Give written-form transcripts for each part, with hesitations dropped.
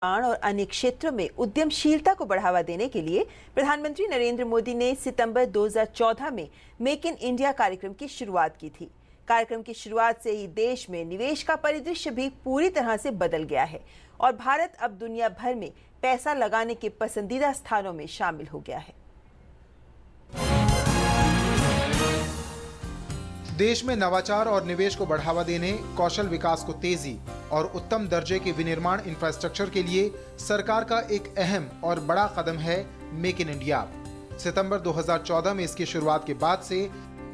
और अन्य क्षेत्रों में उद्यमशीलता को बढ़ावा देने के लिए प्रधानमंत्री नरेंद्र मोदी ने सितंबर 2014 में मेक इन इंडिया कार्यक्रम की शुरुआत की थी। कार्यक्रम की शुरुआत से ही देश में निवेश का परिदृश्य भी पूरी तरह से बदल गया है और भारत अब दुनिया भर में पैसा लगाने के पसंदीदा स्थानों में शामिल हो गया है। देश में नवाचार और निवेश को बढ़ावा देने, कौशल विकास को तेजी और उत्तम दर्जे के विनिर्माण इंफ्रास्ट्रक्चर के लिए सरकार का एक अहम और बड़ा कदम है मेक इन इंडिया। सितंबर 2014 में इसकी शुरुआत के बाद से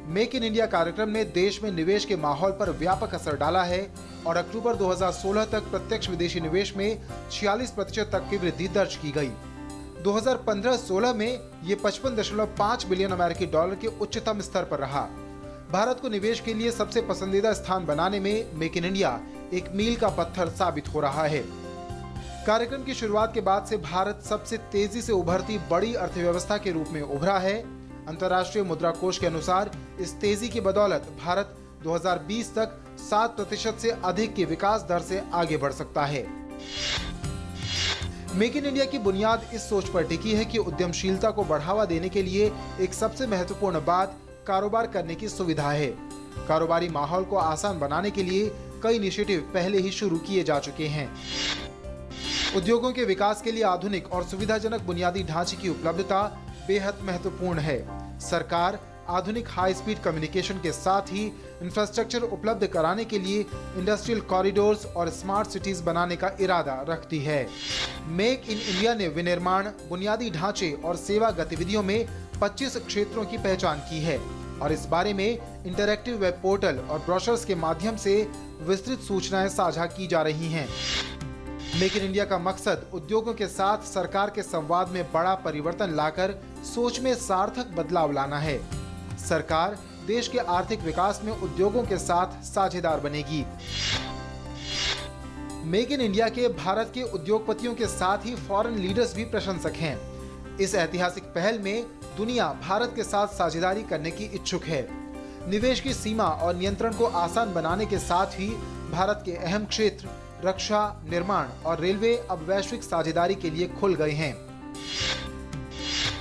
मेक इन इंडिया कार्यक्रम ने देश में निवेश के माहौल पर व्यापक असर डाला है और अक्टूबर 2016 तक प्रत्यक्ष विदेशी निवेश में 46% तक की वृद्धि दर्ज की गई। 2015-16 में ये 55.5 बिलियन अमेरिकी डॉलर के उच्चतम स्तर पर रहा। भारत को निवेश के लिए सबसे पसंदीदा स्थान बनाने में मेक इन इंडिया एक मील का पत्थर साबित हो रहा है। कार्यक्रम की शुरुआत के बाद से भारत सबसे तेजी से उभरती बड़ी अर्थव्यवस्था के रूप में उभरा है। अंतर्राष्ट्रीय मुद्रा कोष के अनुसार इस तेजी की बदौलत भारत 2020 तक 7% से अधिक की विकास दर से आगे बढ़ सकता है। मेक इन इंडिया की बुनियाद इस सोच पर टिकी है कि उद्यमशीलता को बढ़ावा देने के लिए एक सबसे महत्वपूर्ण बात कारोबार करने की सुविधा है। कारोबारी माहौल को आसान बनाने के लिए कई इनिशिएटिव पहले ही शुरू किए जा चुके हैं। उद्योगों के विकास के लिए आधुनिक और सुविधाजनक बुनियादी ढांचे की उपलब्धता बेहद महत्वपूर्ण है। सरकार आधुनिक हाई स्पीड कम्युनिकेशन के साथ ही इंफ्रास्ट्रक्चर उपलब्ध कराने के लिए इंडस्ट्रियल कॉरिडोर्स और स्मार्ट सिटीज बनाने का इरादा रखती है। मेक इन इंडिया ने विनिर्माण, बुनियादी ढांचे और सेवा गतिविधियों में 25 क्षेत्रों की पहचान की है और इस बारे में इंटरैक्टिव वेब पोर्टल और ब्रोशर्स के माध्यम से विस्तृत सूचनाएं साझा की जा रही हैं। मेक इन इंडिया का मकसद उद्योगों के साथ सरकार के संवाद में बड़ा परिवर्तन लाकर सोच में सार्थक बदलाव लाना है। सरकार देश के आर्थिक विकास में उद्योगों के साथ साझेदार बनेगी। मेक इन इंडिया के भारत के उद्योगपतियों के साथ ही फॉरेन लीडर्स भी प्रशंसक हैं। इस ऐतिहासिक पहल में दुनिया भारत के साथ साझेदारी करने की इच्छुक है। निवेश की सीमा और नियंत्रण को आसान बनाने के साथ ही भारत के अहम क्षेत्र रक्षा, निर्माण और रेलवे अब वैश्विक साझेदारी के लिए खुल गए हैं।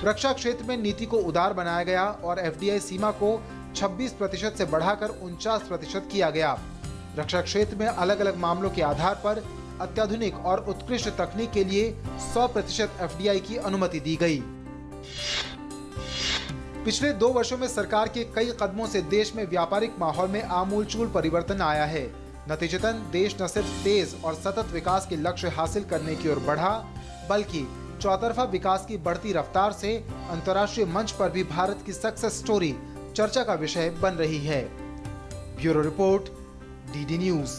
रक्षा क्षेत्र में नीति को उदार बनाया गया और FDI सीमा को 26% से बढ़ाकर 49% किया गया। रक्षा क्षेत्र में अलग अलग मामलों के आधार पर अत्याधुनिक और उत्कृष्ट तकनीक के लिए 100% FDI की अनुमति दी गई। पिछले 2 वर्षों में सरकार के कई कदमों से देश में व्यापारिक माहौल में आमूलचूल परिवर्तन आया है। नतीजतन देश न सिर्फ तेज और सतत विकास के लक्ष्य हासिल करने की ओर बढ़ा, बल्कि चौतरफा विकास की बढ़ती रफ्तार से अंतर्राष्ट्रीय मंच पर भी भारत की सक्सेस स्टोरी चर्चा का विषय बन रही है। Bureau report, DD news.